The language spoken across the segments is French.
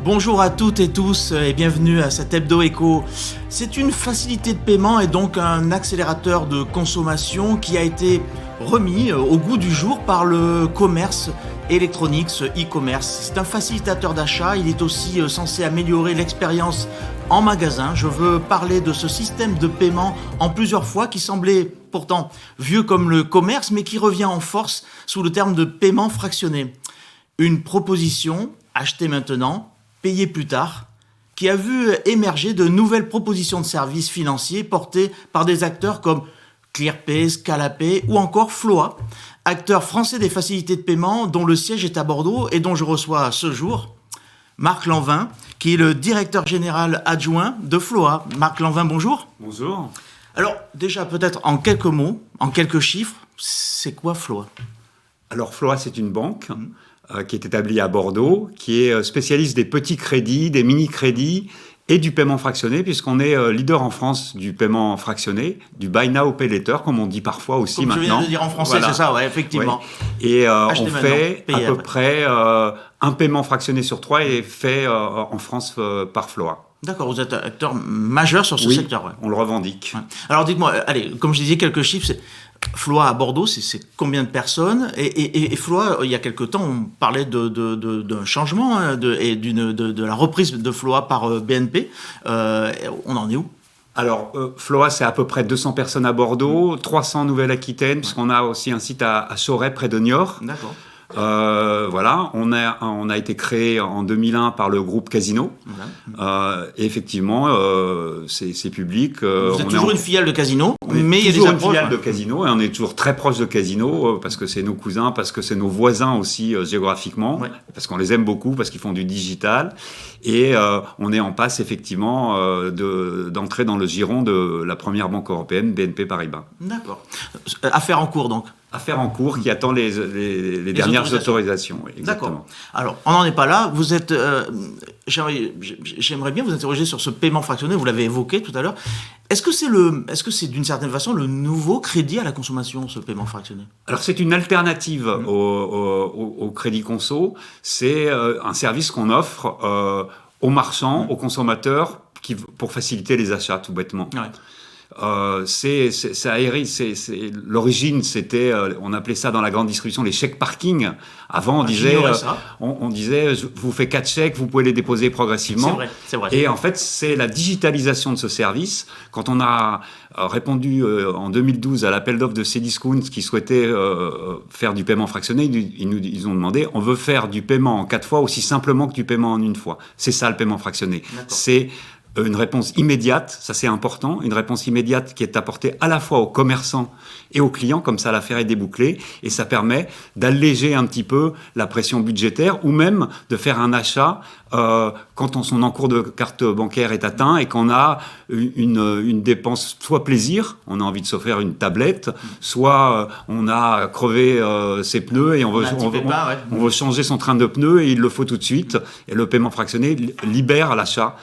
Bonjour à toutes et tous et bienvenue à cet Hebdo Éco. C'est une facilité de paiement et donc un accélérateur de consommation qui a été remis au goût du jour par le commerce électronique, ce e-commerce. C'est un facilitateur d'achat, il est aussi censé améliorer l'expérience en magasin. Je veux parler de ce système de paiement en plusieurs fois qui semblait pourtant vieux comme le commerce mais qui revient en force sous le terme de paiement fractionné. Une proposition achetée maintenant, payée plus tard, qui a vu émerger de nouvelles propositions de services financiers portées par des acteurs comme Clearpay, Scalapay ou encore Floa, acteurs français des facilités de paiement dont le siège est à Bordeaux et dont je reçois ce jour Marc Lanvin, qui est le directeur général adjoint de Floa. Marc Lanvin, bonjour. Bonjour. Alors déjà peut-être en quelques mots, en quelques chiffres, c'est quoi Floa ? Alors Floa, c'est une banque qui est établie à Bordeaux, qui est spécialiste des petits crédits, des mini-crédits et du paiement fractionné, puisqu'on est leader en France du paiement fractionné, du buy now, pay later, comme on dit parfois aussi comme maintenant. Je viens de dire en français, voilà. C'est ça, ouais, effectivement. Ouais. Et on fait à peu près un paiement fractionné sur 3 est fait en France par Floa. D'accord, vous êtes acteur majeur sur ce secteur. Ouais. On le revendique. Ouais. Alors dites-moi, allez, comme je disais, quelques chiffres. Floa à Bordeaux, c'est combien de personnes ? Et Floa, il y a quelque temps, on parlait d'un changement de la reprise de Floa par BNP. On en est où ? Alors, Floa, c'est à peu près 200 personnes à Bordeaux, 300 en Nouvelle-Aquitaine, puisqu'on a aussi un site à Chauray, près de Niort. D'accord. Voilà, on a été créé en 2001 par le groupe Casino. Et effectivement, c'est public. Vous êtes toujours une filiale de Casino, mais il y a des approches. Une filiale de Casino, et on est toujours très proche de Casino, parce que c'est nos cousins, parce que c'est nos voisins aussi géographiquement, parce qu'on les aime beaucoup, parce qu'ils font du digital. Et on est en passe effectivement d'entrer dans le giron de la première banque européenne, BNP Paribas. D'accord. Affaire en cours donc. Affaire en cours qui attend les dernières autorisations. Oui, d'accord. Alors, on n'en est pas là. Vous êtes, j'aimerais bien vous interroger sur ce paiement fractionné. Vous l'avez évoqué tout à l'heure. Est-ce que c'est d'une certaine façon le nouveau crédit à la consommation, ce paiement fractionné ? Alors, c'est une alternative au crédit conso. C'est un service qu'on offre aux marchands, aux consommateurs, pour faciliter les achats, tout bêtement. Ouais. L'origine, c'était, on appelait ça dans la grande distribution les chèques parking. Avant, on disait, je vous fais 4 chèques, vous pouvez les déposer progressivement. C'est vrai. Et en fait, c'est la digitalisation de ce service. Quand on a répondu en 2012 à l'appel d'offres de Cdiscount qui souhaitait faire du paiement fractionné, ils ont demandé, on veut faire du paiement en 4 fois aussi simplement que du paiement en une fois. C'est ça le paiement fractionné. D'accord. C'est une réponse immédiate, ça c'est important, une réponse immédiate qui est apportée à la fois aux commerçants et aux clients, comme ça l'affaire est débouclée, et ça permet d'alléger un petit peu la pression budgétaire ou même de faire un achat quand son encours de carte bancaire est atteint et qu'on a une dépense, soit plaisir, on a envie de s'offrir une tablette, soit on a crevé ses pneus et on veut changer son train de pneus et il le faut tout de suite. Et le paiement fractionné libère l'achat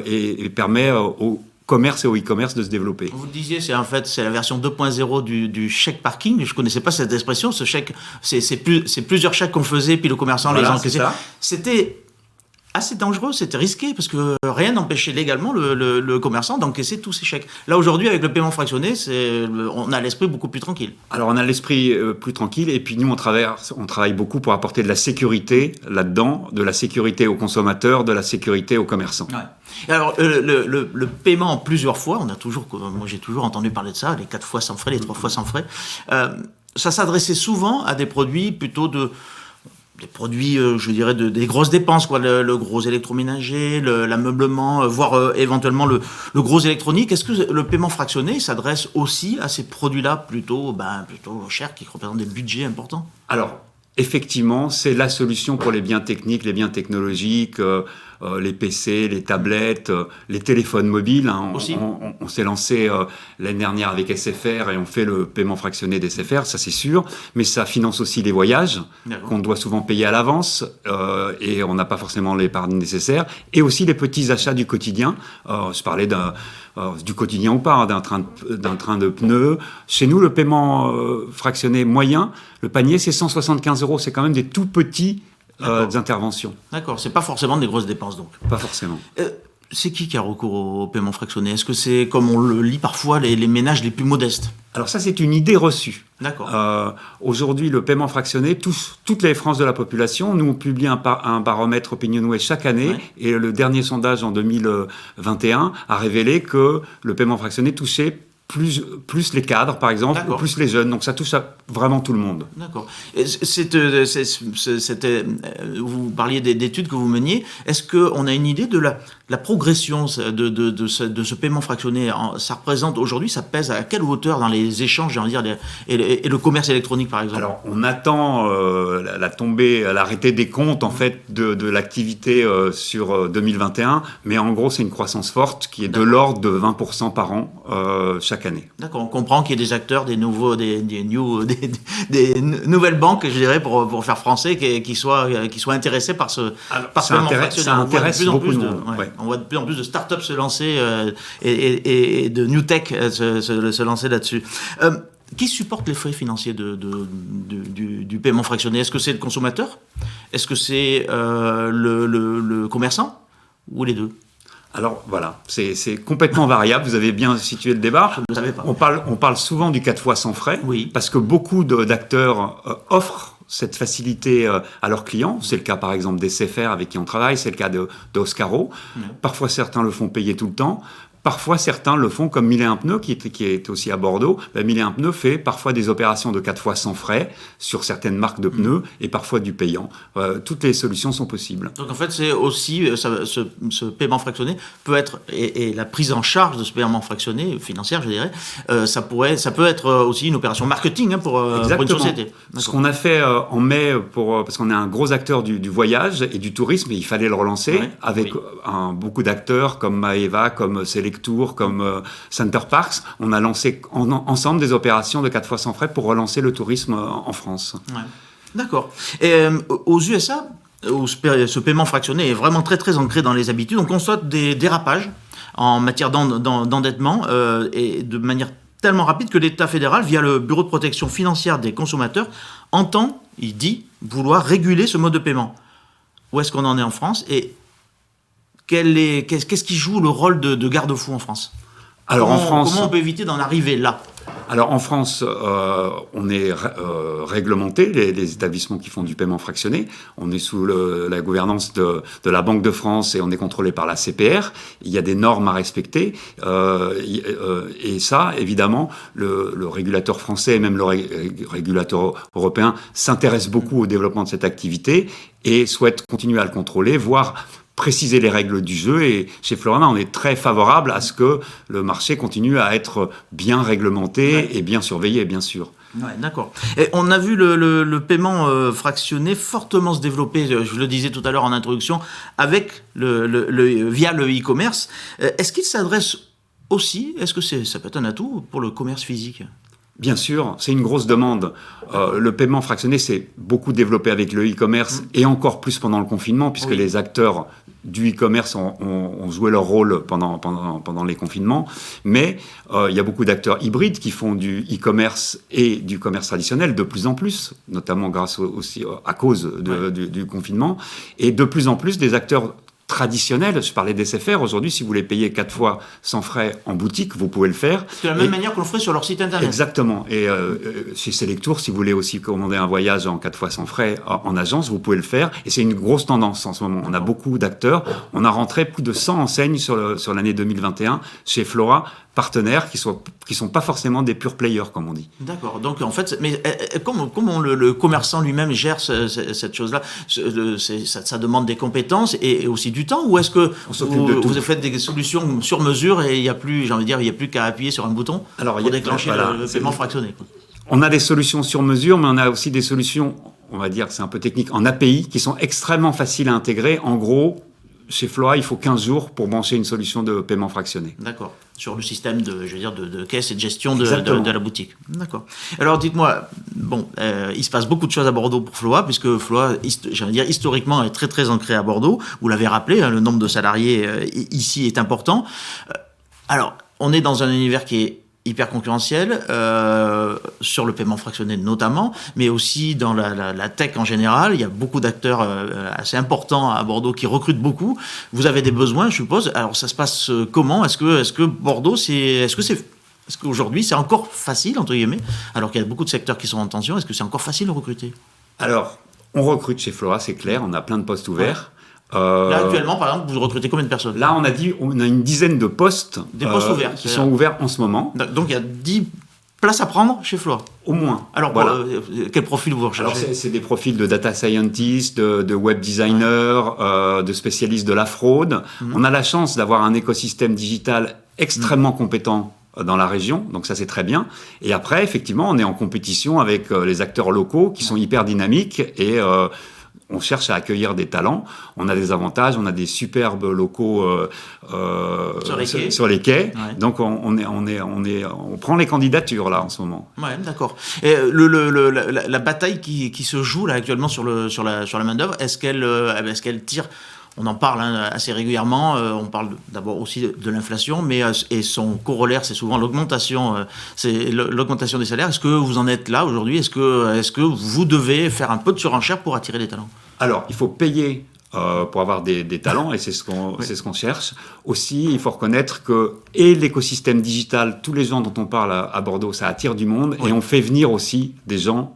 et permet au commerce et au e-commerce de se développer. Vous le disiez, c'est la version 2.0 du chèque parking. Je connaissais pas cette expression. Ce chèque, c'est plusieurs chèques qu'on faisait puis le commerçant les encaissait. C'était assez dangereux, c'était risqué parce que rien n'empêchait légalement le commerçant d'encaisser tous ces chèques. Là aujourd'hui, avec le paiement fractionné, on a l'esprit beaucoup plus tranquille. Alors on a l'esprit plus tranquille et puis nous on travaille beaucoup pour apporter de la sécurité là-dedans, de la sécurité aux consommateurs, de la sécurité aux commerçants. Ouais. Et alors le paiement en plusieurs fois, moi j'ai toujours entendu parler de ça, les 4 fois sans frais, les 3 fois sans frais. Ça s'adressait souvent à des produits plutôt des produits, je dirais, des grosses dépenses, quoi, le gros électroménager, l'ameublement, voire éventuellement le gros électronique. Est-ce que le paiement fractionné s'adresse aussi à ces produits-là plutôt chers, qui représentent des budgets importants ? Alors, effectivement, c'est la solution pour les biens techniques, les biens technologiques, les PC, les tablettes, les téléphones mobiles. On s'est lancé l'année dernière avec SFR et on fait le paiement fractionné des SFR, ça c'est sûr. Mais ça finance aussi les voyages qu'on doit souvent payer à l'avance et on n'a pas forcément l'épargne nécessaire. Et aussi les petits achats du quotidien. Je parlais du quotidien ou pas, d'un train de pneus. Chez nous, le paiement fractionné moyen, le panier, c'est 175 €. C'est quand même des tout petits d'intervention. D'accord, c'est pas forcément des grosses dépenses donc. Pas forcément. C'est qui a recours au paiement fractionné? Est-ce que c'est, comme on le lit parfois, les ménages les plus modestes? Alors ça, c'est une idée reçue. D'accord. Aujourd'hui, le paiement fractionné touche toutes les franges de la population. Nous, on publie un baromètre Opinionway chaque année, et le dernier sondage en 2021 a révélé que le paiement fractionné touchait plus les cadres, par exemple, ou plus les jeunes. Donc ça touche à vraiment tout le monde. D'accord. Vous parliez d'études que vous meniez. Est-ce qu'on a une idée de la progression de ce paiement fractionné? Ça représente aujourd'hui, ça pèse à quelle hauteur dans les échanges, j'ai envie de dire, et le commerce électronique, par exemple? Alors, on attend la tombée, l'arrêté des comptes, en fait, de l'activité sur 2021. Mais en gros, c'est une croissance forte qui est de l'ordre de 20% par an chaque année. D'accord. On comprend qu'il y a des acteurs, des nouvelles banques, je dirais, pour faire français, qui soient intéressés par ce paiement fractionné. Ça intéresse beaucoup de monde. On voit de plus en plus de startups se lancer et de new tech se lancer là-dessus. Qui supporte les frais financiers du paiement fractionné? Est-ce que c'est le consommateur? Est-ce que c'est le commerçant? Ou les deux? Alors voilà, c'est complètement variable, vous avez bien situé le débat. Je ne savais pas. On parle souvent du 4 fois sans frais, parce que beaucoup d'acteurs offrent cette facilité à leurs clients. C'est le cas par exemple des CFR avec qui on travaille, c'est le cas d'Oscaro. Parfois certains le font payer tout le temps. Parfois, certains le font comme Mille et un pneus, qui est aussi à Bordeaux. Mille et un pneus fait parfois des opérations de 4 fois sans frais sur certaines marques de pneus et parfois du payant. Toutes les solutions sont possibles. Donc en fait, c'est aussi ce paiement fractionné peut être, et la prise en charge de ce paiement fractionné, financière, je dirais, ça peut être aussi une opération marketing pour une société. Ce qu'on a fait en mai, parce qu'on est un gros acteur du voyage et du tourisme, et il fallait le relancer avec beaucoup d'acteurs comme Maeva, comme Selectour, comme Center Parks. On a lancé ensemble des opérations de 4 fois sans frais pour relancer le tourisme en France. Ouais. D'accord. Et aux USA, où ce paiement fractionné est vraiment très très ancré dans les habitudes, on constate des dérapages en matière d'endettement et de manière tellement rapide que l'État fédéral, via le Bureau de protection financière des consommateurs, entend, il dit, vouloir réguler ce mode de paiement. Où est-ce qu'on en est en France et qu'est-ce qui joue le rôle de garde-fou en France? Alors en France, comment on peut éviter d'en arriver là? Alors en France, on est réglementé, les établissements qui font du paiement fractionné. On est sous la gouvernance de la Banque de France et on est contrôlé par la CPR. Il y a des normes à respecter. Et ça, évidemment, le régulateur français et même le régulateur européen s'intéressent beaucoup au développement de cette activité et souhaitent continuer à le contrôler, voire préciser les règles du jeu. Et chez Flourana, on est très favorable à ce que le marché continue à être bien réglementé et bien surveillé, bien sûr. Ouais, d'accord. Et on a vu le paiement fractionné fortement se développer, je le disais tout à l'heure en introduction, avec via le e-commerce. Est-ce qu'il s'adresse aussi, est-ce que ça peut être un atout pour le commerce physique? Bien sûr, c'est une grosse demande. Le paiement fractionné s'est beaucoup développé avec le e-commerce et encore plus pendant le confinement, puisque les acteurs du e-commerce ont joué leur rôle pendant les confinements. Mais il y a beaucoup d'acteurs hybrides qui font du e-commerce et du commerce traditionnel de plus en plus, notamment grâce aussi à cause du confinement. Et de plus en plus des acteurs traditionnels, je parlais des SFR, aujourd'hui, si vous voulez payer 4 fois sans frais en boutique, vous pouvez le faire. C'est de la même manière qu'on le ferait sur leur site internet. Exactement. Et chez Selectour, si vous voulez aussi commander un voyage en 4 fois sans frais en agence, vous pouvez le faire. Et c'est une grosse tendance en ce moment. On a beaucoup d'acteurs. On a rentré plus de 100 enseignes sur l'année 2021 chez Flora, partenaires qui sont pas forcément des pure players, comme on dit. D'accord. Donc, en fait, mais comment le commerçant lui-même gère cette chose-là? Ça demande des compétences et aussi du temps, ou est-ce que vous faites des solutions sur mesure et il n'y a plus, j'ai envie de dire, il n'y a plus qu'à appuyer sur un bouton pour déclencher le paiement fractionné? On a des solutions sur mesure, mais on a aussi des solutions, on va dire que c'est un peu technique, en API, qui sont extrêmement faciles à intégrer. En gros, chez Flora, il faut 15 jours pour brancher une solution de paiement fractionné. D'accord. Sur le système de caisse et de gestion de la boutique. D'accord. Alors dites-moi, il se passe beaucoup de choses à Bordeaux pour Floa, puisque Floa, historiquement, est très très ancré à Bordeaux. Vous l'avez rappelé, le nombre de salariés ici est important. Alors, on est dans un univers qui est hyper concurrentiel sur le paiement fractionné notamment, mais aussi dans la tech en général. Il y a beaucoup d'acteurs assez importants à Bordeaux qui recrutent beaucoup. Vous avez des besoins, je suppose. Alors ça se passe comment ? Est-ce que Bordeaux, est-ce qu'aujourd'hui c'est encore facile, entre guillemets, alors qu'il y a beaucoup de secteurs qui sont en tension, est-ce que c'est encore facile de recruter ? Alors, on recrute chez Flora, c'est clair, on a plein de postes ouverts. Là, actuellement, par exemple, vous recrutez combien de personnes ? Là, on a une dizaine de postes, ouverts, qui sont ouverts en ce moment. Donc, il y a 10 places à prendre chez Flora ? Au moins. Alors, voilà. Quel profil vous recherchez ? Alors, c'est des profils de data scientist, de web designer, de spécialistes de la fraude. On a la chance d'avoir un écosystème digital extrêmement compétent dans la région, donc ça c'est très bien. Et après, effectivement, on est en compétition avec les acteurs locaux qui sont hyper dynamiques et on cherche à accueillir des talents. On a des avantages, on a des superbes locaux sur les quais. Ouais. Donc on prend les candidatures là en ce moment. Ouais, d'accord. Et la bataille qui se joue là actuellement sur la main d'œuvre, est-ce qu'elle tire? On en parle assez régulièrement. On parle d'abord aussi de l'inflation, mais et son corollaire, c'est souvent l'augmentation des salaires. Est-ce que vous en êtes là aujourd'hui ? Est-ce que vous devez faire un peu de surenchère pour attirer des talents ? Alors, il faut payer pour avoir des talents, et c'est ce qu'on cherche. Aussi, il faut reconnaître que l'écosystème digital, tous les gens dont on parle à Bordeaux, ça attire du monde, et on fait venir aussi des gens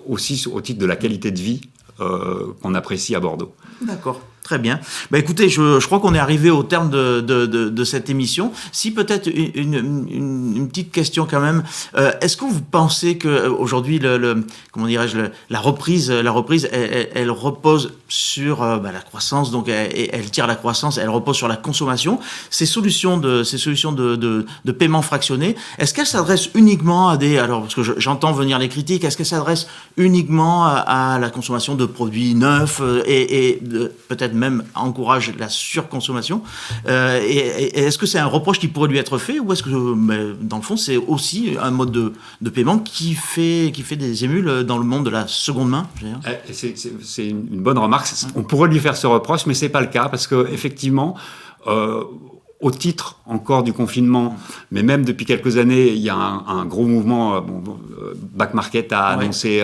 aussi au titre de la qualité de vie qu'on apprécie à Bordeaux. D'accord, très bien. Écoutez, je crois qu'on est arrivé au terme de cette émission. Si peut-être une petite question quand même, est-ce que vous pensez que aujourd'hui comment dirais-je, la reprise, elle repose sur la croissance, donc elle tire la croissance, elle repose sur la consommation. Ces solutions de paiement fractionné, est-ce qu'elles s'adressent uniquement alors parce que j'entends venir les critiques, est-ce qu'elles s'adressent uniquement à la consommation de produits neufs et peut-être même encourage la surconsommation, et est-ce que c'est un reproche qui pourrait lui être fait, ou est-ce que dans le fond c'est aussi un mode de paiement qui fait des émules dans le monde de la seconde main, je veux dire. C'est une bonne remarque. On pourrait lui faire ce reproche, mais c'est pas le cas, parce que effectivement, au titre encore du confinement, mais même depuis quelques années, il y a un gros mouvement. Back Market a annoncé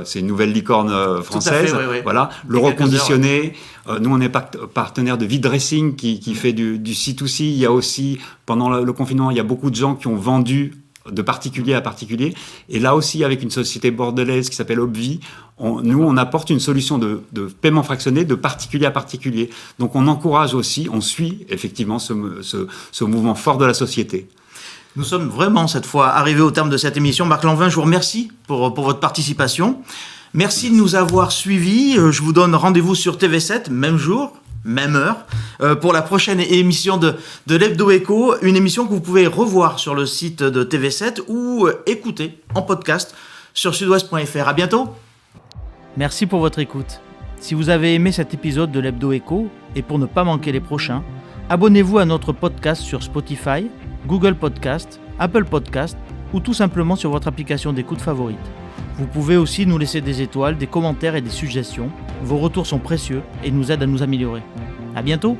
ses nouvelles licornes françaises. Tout à fait, oui. Voilà, le reconditionné. Nous, on est partenaire de V-Dressing qui fait du C2C. Il y a aussi, pendant le confinement, il y a beaucoup de gens qui ont vendu de particulier à particulier. Et là aussi, avec une société bordelaise qui s'appelle Obvi, on apporte une solution de paiement fractionné de particulier à particulier. Donc on encourage aussi, on suit effectivement ce mouvement fort de la société. Nous sommes vraiment cette fois arrivés au terme de cette émission. Marc Lanvin, je vous remercie pour votre participation. Merci de nous avoir suivis. Je vous donne rendez-vous sur TV7, même jour, même heure, pour la prochaine émission de l'Hebdo Écho, une émission que vous pouvez revoir sur le site de TV7 ou écouter en podcast sur sudouest.fr. À bientôt. Merci pour votre écoute. Si vous avez aimé cet épisode de l'Hebdo Écho, et pour ne pas manquer les prochains, abonnez-vous à notre podcast sur Spotify, Google Podcast, Apple Podcast ou tout simplement sur votre application d'écoute favorite. Vous pouvez aussi nous laisser des étoiles, des commentaires et des suggestions. Vos retours sont précieux et nous aident à nous améliorer. À bientôt!